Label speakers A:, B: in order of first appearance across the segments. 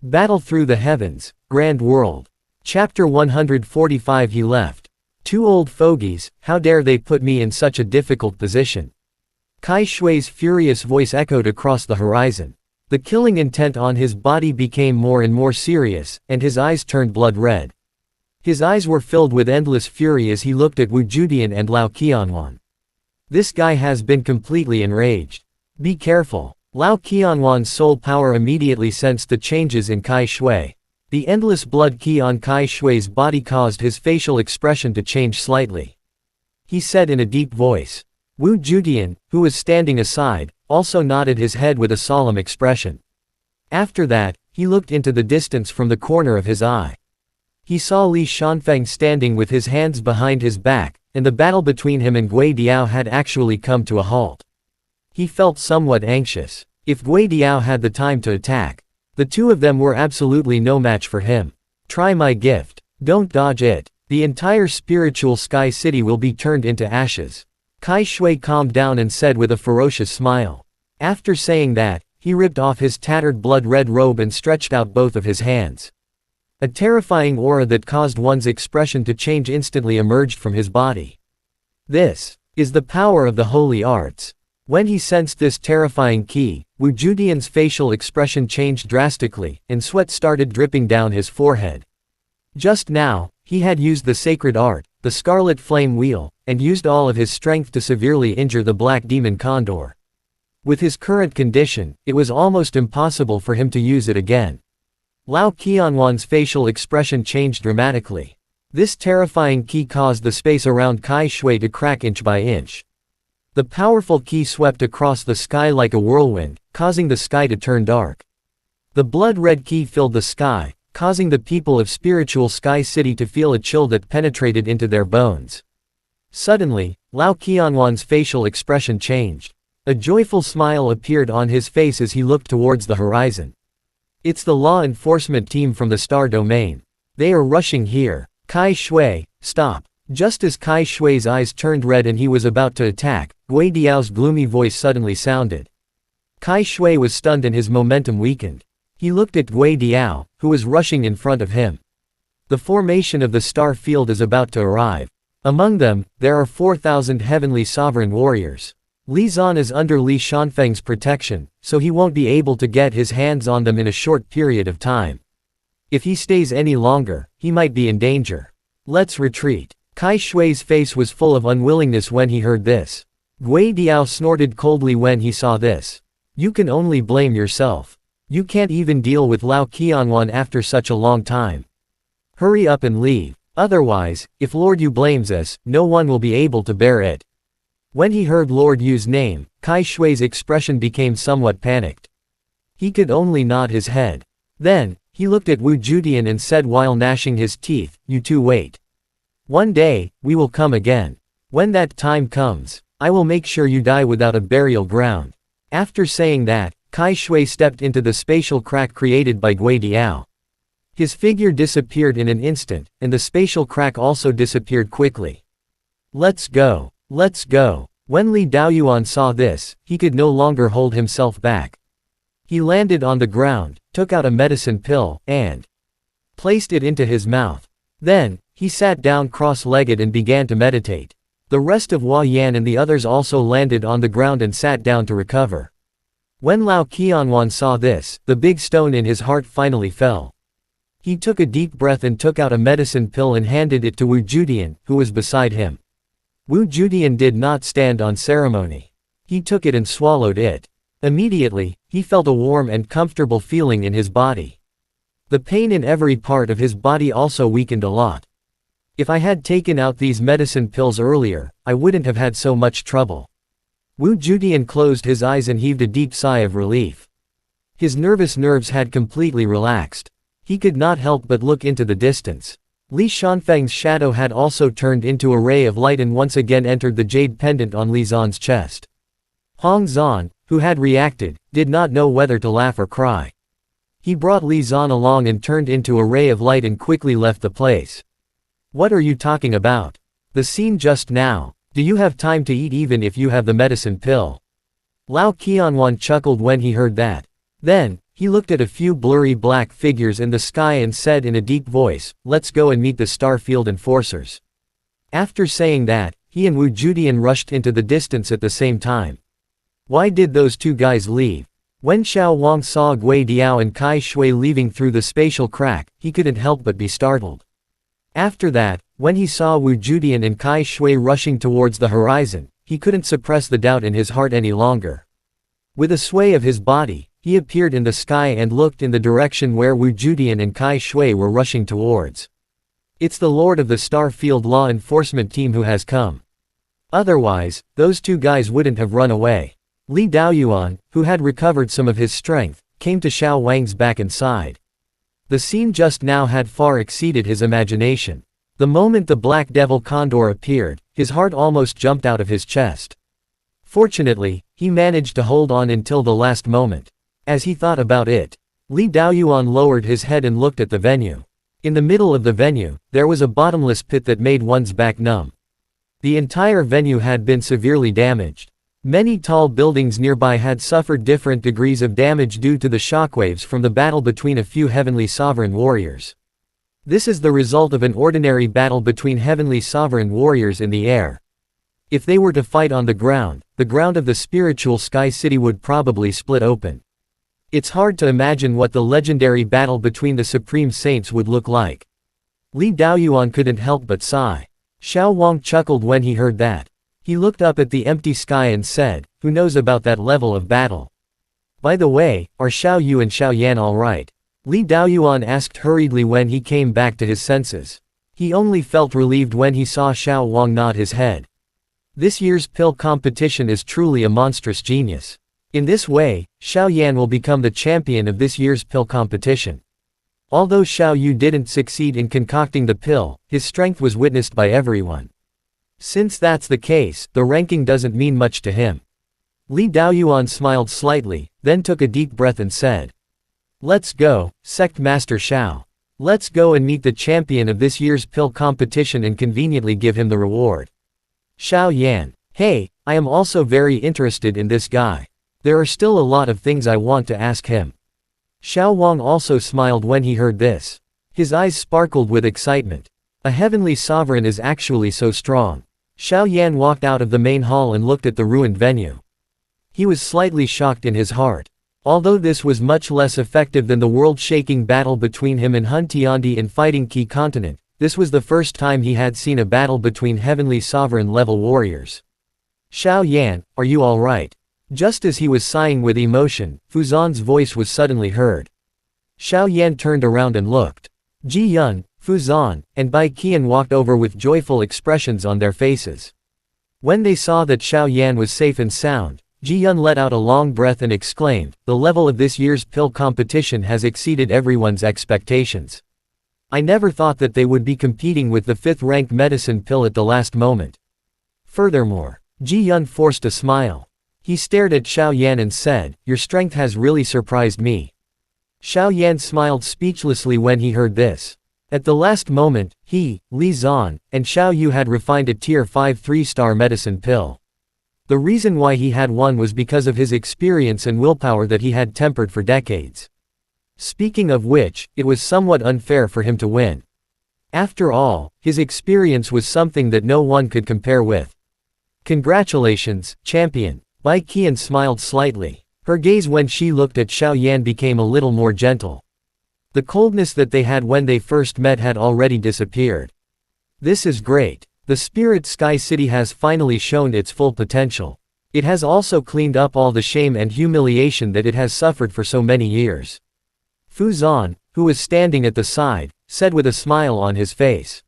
A: Battle through the heavens, grand world. Chapter 145. He left. Two old fogies, how dare they put me in such a difficult position? Kai Shui's furious voice echoed across the horizon. The killing intent on his body became more and more serious, and his eyes turned blood red. His eyes were filled with endless fury as he looked at Wu Judian and Lao Qianwan. This guy has been completely enraged. Be careful. Lao Qianwan's soul power immediately sensed the changes in Kai Shui. The endless blood qi on Kai Shui's body caused his facial expression to change slightly. He said in a deep voice. Wu Judian, who was standing aside, also nodded his head with a solemn expression. After that, he looked into the distance from the corner of his eye. He saw Li Shanfeng standing with his hands behind his back, and the battle between him and Gui Diao had actually come to a halt. He felt somewhat anxious. If Gui Diao had the time to attack, the two of them were absolutely no match for him. Try my gift. Don't dodge it. The entire spiritual sky city will be turned into ashes. Kai Shui calmed down and said with a ferocious smile. After saying that, he ripped off his tattered blood-red robe and stretched out both of his hands. A terrifying aura that caused one's expression to change instantly emerged from his body. This is the power of the holy arts. When he sensed this terrifying qi, Wu Judian's facial expression changed drastically, and sweat started dripping down his forehead. Just now, he had used the sacred art, the scarlet flame wheel, and used all of his strength to severely injure the black demon condor. With his current condition, it was almost impossible for him to use it again. Lao Qianwan's facial expression changed dramatically. This terrifying qi caused the space around Kai Shui to crack inch by inch. The powerful qi swept across the sky like a whirlwind, causing the sky to turn dark. The blood-red qi filled the sky, causing the people of spiritual Sky City to feel a chill that penetrated into their bones. Suddenly, Lao Qianwan's facial expression changed. A joyful smile appeared on his face as he looked towards the horizon. It's the law enforcement team from the Star Domain. They are rushing here. Kai Shui, stop. Just as Kai Shui's eyes turned red and he was about to attack, Gui Diao's gloomy voice suddenly sounded. Kai Shui was stunned and his momentum weakened. He looked at Gui Diao, who was rushing in front of him. The formation of the star field is about to arrive. Among them, there are 4,000 heavenly sovereign warriors. Li Zan is under Li Shanfeng's protection, so he won't be able to get his hands on them in a short period of time. If he stays any longer, he might be in danger. Let's retreat. Kai Shui's face was full of unwillingness when he heard this. Gui Diao snorted coldly when he saw this. You can only blame yourself. You can't even deal with Lao Qianwan after such a long time. Hurry up and leave. Otherwise, if Lord Yu blames us, no one will be able to bear it. When he heard Lord Yu's name, Kai Shui's expression became somewhat panicked. He could only nod his head. Then, he looked at Wu Judian and said while gnashing his teeth, you two wait. One day, we will come again. When that time comes, I will make sure you die without a burial ground. After saying that, Kai Shui stepped into the spatial crack created by Gui Diao. His figure disappeared in an instant, and the spatial crack also disappeared quickly. Let's go. Let's go. When Li Daoyuan saw this, he could no longer hold himself back. He landed on the ground, took out a medicine pill, and placed it into his mouth. Then, he sat down cross-legged and began to meditate. The rest of Hua Yan and the others also landed on the ground and sat down to recover. When Lao Qianwan saw this, the big stone in his heart finally fell. He took a deep breath and took out a medicine pill and handed it to Wu Judian, who was beside him. Wu Judian did not stand on ceremony. He took it and swallowed it. Immediately, he felt a warm and comfortable feeling in his body. The pain in every part of his body also weakened a lot. If I had taken out these medicine pills earlier, I wouldn't have had so much trouble. Wu Judian closed his eyes and heaved a deep sigh of relief. His nervous nerves had completely relaxed. He could not help but look into the distance. Li Shanfeng's shadow had also turned into a ray of light and once again entered the jade pendant on Li Zan's chest. Hong Zan, who had reacted, did not know whether to laugh or cry. He brought Li Zan along and turned into a ray of light and quickly left the place. What are you talking about? The scene just now. Do you have time to eat even if you have the medicine pill? Lao Qianwan chuckled when he heard that. Then, He looked at a few blurry black figures in the sky and said in a deep voice, "Let's go and meet the Starfield Enforcers." After saying that, he and Wu Judian rushed into the distance at the same time. Why did those two guys leave? When Xiao Wang saw Gui Diao and Kai Shui leaving through the spatial crack, he couldn't help but be startled. After that, when he saw Wu Judian and Kai Shui rushing towards the horizon, he couldn't suppress the doubt in his heart any longer. With a sway of his body, he appeared in the sky and looked in the direction where Wu Judian and Kai Shui were rushing towards. It's the Lord of the Starfield Law Enforcement Team who has come. Otherwise, those two guys wouldn't have run away. Li Daoyuan, who had recovered some of his strength, came to Xiao Wang's back and side. The scene just now had far exceeded his imagination. The moment the Black Devil Condor appeared, his heart almost jumped out of his chest. Fortunately, he managed to hold on until the last moment. As he thought about it, Li Daoyuan lowered his head and looked at the venue. In the middle of the venue, there was a bottomless pit that made one's back numb. The entire venue had been severely damaged. Many tall buildings nearby had suffered different degrees of damage due to the shockwaves from the battle between a few heavenly sovereign warriors. This is the result of an ordinary battle between heavenly sovereign warriors in the air. If they were to fight on the ground of the spiritual sky city would probably split open. It's hard to imagine what the legendary battle between the supreme saints would look like. Li Daoyuan couldn't help but sigh. Xiao Wang chuckled when he heard that. He looked up at the empty sky and said, "Who knows about that level of battle? By the way, are Xiao Yu and Xiao Yan all right?" Li Daoyuan asked hurriedly when he came back to his senses. He only felt relieved when he saw Xiao Wang nod his head. This year's pill competition is truly a monstrous genius. In this way, Xiao Yan will become the champion of this year's pill competition. Although Xiao Yu didn't succeed in concocting the pill, his strength was witnessed by everyone. Since that's the case, the ranking doesn't mean much to him. Li Daoyuan smiled slightly, then took a deep breath and said, "Let's go, Sect Master Xiao. Let's go and meet the champion of this year's pill competition and conveniently give him the reward." Xiao Yan, "Hey, I am also very interested in this guy. There are still a lot of things I want to ask him." Xiao Wang also smiled when he heard this. His eyes sparkled with excitement. A heavenly sovereign is actually so strong. Xiao Yan walked out of the main hall and looked at the ruined venue. He was slightly shocked in his heart. Although this was much less effective than the world-shaking battle between him and Hun Tiandi in Fighting Key Continent, this was the first time he had seen a battle between heavenly sovereign-level warriors. "Xiao Yan, are you all right?" Just as he was sighing with emotion, Fuzan's voice was suddenly heard. Xiao Yan turned around and looked. Ji Yun, Fuzan, and Bai Qian walked over with joyful expressions on their faces. When they saw that Xiao Yan was safe and sound, Ji Yun let out a long breath and exclaimed, "The level of this year's pill competition has exceeded everyone's expectations. I never thought that they would be competing with the 5th-ranked medicine pill at the last moment." Furthermore, Ji Yun forced a smile. He stared at Xiao Yan and said, "Your strength has really surprised me." Xiao Yan smiled speechlessly when he heard this. At the last moment, he, Li Zan, and Xiao Yu had refined a Tier 5 3-star medicine pill. The reason why he had won was because of his experience and willpower that he had tempered for decades. Speaking of which, it was somewhat unfair for him to win. After all, his experience was something that no one could compare with. "Congratulations, champion." Bai Qian smiled slightly. Her gaze when she looked at Xiao Yan became a little more gentle. The coldness that they had when they first met had already disappeared. "This is great. The Spirit Sky City has finally shown its full potential. It has also cleaned up all the shame and humiliation that it has suffered for so many years." Fu Zan, who was standing at the side, said with a smile on his face.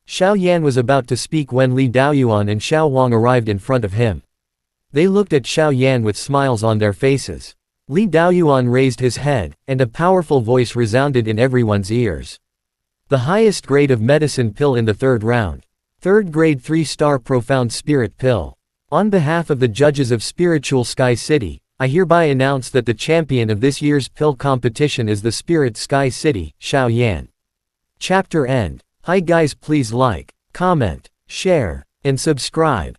A: Xiao Yan was about to speak when Li Daoyuan and Xiao Wang arrived in front of him. They looked at Xiao Yan with smiles on their faces. Li Daoyuan raised his head, and a powerful voice resounded in everyone's ears. "The highest grade of medicine pill in the 3rd round. 3rd grade 3-star profound spirit pill. On behalf of the judges of Spiritual Sky City, I hereby announce that the champion of this year's pill competition is the Spirit Sky City, Xiao Yan." Chapter end. Hi guys, please like, comment, share, and subscribe.